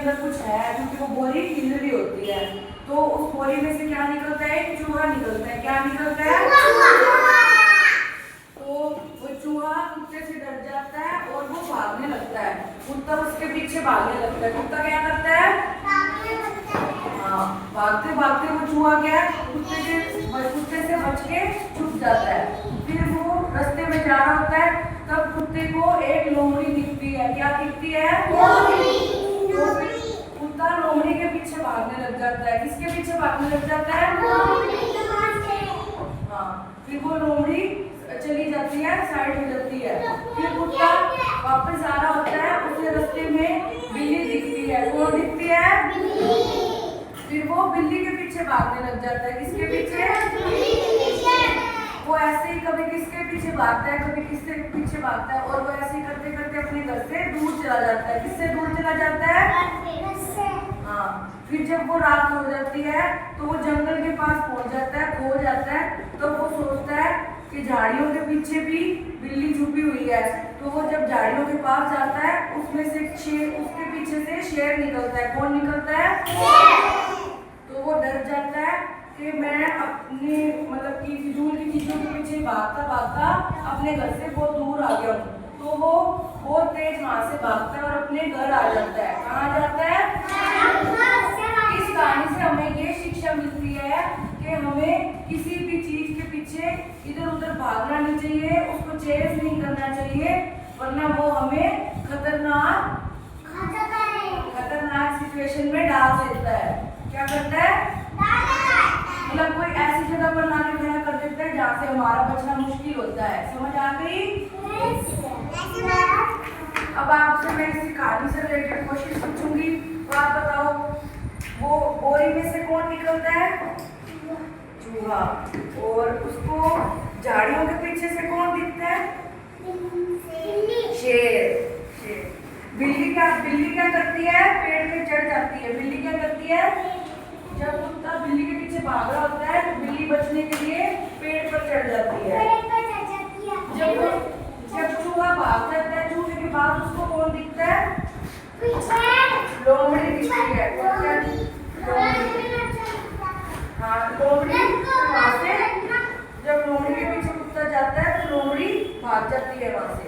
अंदर कुछ है, क्योंकि वो बोरी हिल रही होती है। तो उस बोरी में से क्या निकलता है? एक चूहा निकलता है। क्या निकलता है? तो वो चूहा कुत्ते से डर जाता है और वो भागने लगता है। कुत्ता उसके पीछे भागने लगता है। कुत्ता क्या करता है? हाँ, भागते भागते वो चूहा क्या कुत्ते से बच के छुप जाता है। फिर वो रास्ते में जा रहा होता है, तब कुत्ते को एक लोमड़ी दिखती है। क्या दिखती है? कुत्ता लोमड़ी के पीछे भागने लग जाता है। किसके पीछे भागने लग जाता है? हाँ, फिर वो लोमड़ी चली जाती है, साइड हो जाती है। फिर कुत्ता वापस आ रहा होता है, उसे रास्ते में बिल्ली दिखती है। कौन दिखती है? फिर वो बिल्ली के पीछे भागने लग जाता है। किसके पीछे? वो ऐसे ही कभी किसके पीछे भागता है, कभी किसके पीछे भागता है, और वो ऐसे ही करते करते अपने घर से दूर चला जाता है। किससे दूर चला जाता है? हाँ, फिर जब वो रात हो जाती है तो वो जंगल के पास पहुंच जाता है, खो जाता है। तो वो सोचता है कि झाड़ियों के पीछे भी बिल्ली छुपी हुई है। तो वो जब झाड़ियों के पास जाता है, उसमें से शेर, उसके पीछे से शेर निकलता है। कौन निकलता है? तो वो डर जाता है कि मैं अपने मतलब कि फिजूल की चीजों के पीछे भागता भागता अपने घर से बहुत दूर आ गया हूँ। तो वो बहुत तेज वहां से भागता है और अपने घर आ जाता है। कहाँ जाता है? इस कहानी से हमें ये शिक्षा मिलती है कि हमें किसी भी चीज के पीछे इधर उधर भागना नहीं चाहिए, उसको चेज नहीं करना चाहिए, वरना वो हमें खतरनाक सिचुएशन में डाल देता है। क्या करता है? मतलब कोई ऐसी जगह पर लाके खड़ा कर देता है जहाँ से हमारा बचना मुश्किल होता है। समझ आ गई? अब आपसे मैं इसी कहानी से रिलेटेड क्वेश्चन पूछूंगी, तो आप बताओ, वो बोरी में से कौन निकलता है? चूहा। और उसको झाड़ियों के पीछे से कौन दिखता है? शेर। बिल्ली क्या करती है? पेड़ पे चढ़ जाती है। बिल्ली क्या करती है? जब कुत्ता बिल्ली के पीछे भाग रहा होता है तो बिल्ली बचने के लिए पेड़ पर चढ़ जाती है। जब चूहा भाग जाता है, चूहे के बाद उसको कौन दिखता है? लोमड़ी दिखती है। हाँ, लोमड़ी वहाँ से जब लोमड़ी के पीछे कुत्ता जाता है तो लोमड़ी भाग जाती है वहाँ से।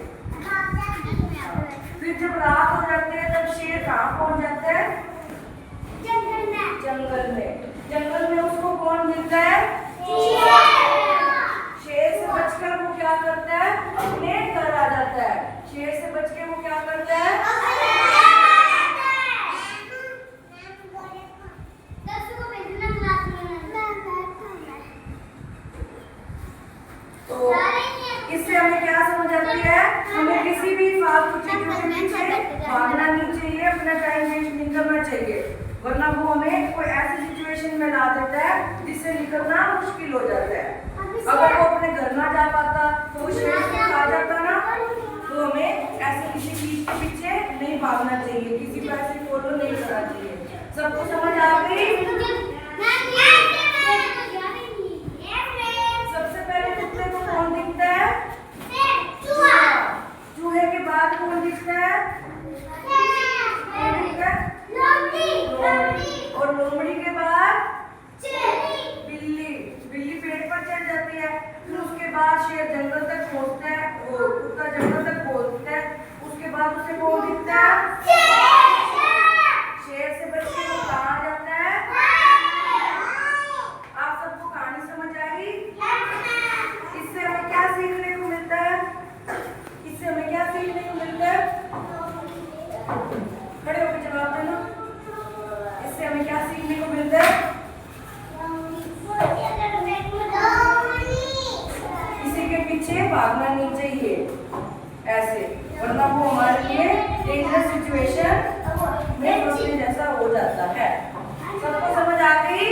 फिर जब रात हो जाती है तब शेर कहाँ पहुँच जाता है? जंगल में उसको कौन मिलता है? शेर से बचकर वो क्या करता है? अपने घर आ जाता है। शेर से बच के वो क्या करता है? तो इससे हमें क्या समझ आती है? हमें किसी भी फालतू चीजों के पीछे भागना नहीं चाहिए, अपना टाइम वेस्ट नहीं करना चाहिए, वरना वो हमें कोई ऐसी सिचुएशन में ला देता है जिससे निकलना मुश्किल हो जाता है। अगर वो अपने घर ना जा पाता तो वो शेर से खा जाता ना, तो हमें ऐसे किसी चीज के पीछे नहीं भागना चाहिए, किसी को ऐसे फॉलो नहीं करना चाहिए। सबको समझ आ गई? सबसे पहले कुत्ते को कौन दिखता है? चूहे के बाद कौन दिखता है? और लोमड़ी के बाद बिल्ली पेड़ पर चढ़ जाती है। फिर उसके बाद शेर जंगल तक पहुंचता है, कुत्ता जंगल तक पहुंचता है। उसके बाद उसे कौन दिखता है? शेर से बच के वो कहाँ जाता है? आप सबको कहानी समझ आई? इससे हमें क्या सीखने को मिलता है? खड़े होकर जवाब देना। इससे हमें क्या सीखने को मिलता है? किसी के पीछे भागना नहीं चाहिए ऐसे, वरना वो हमारे लिए डेंजरस सिचुएशन में फंसने जैसा हो जाता है। सबको समझ आ गई?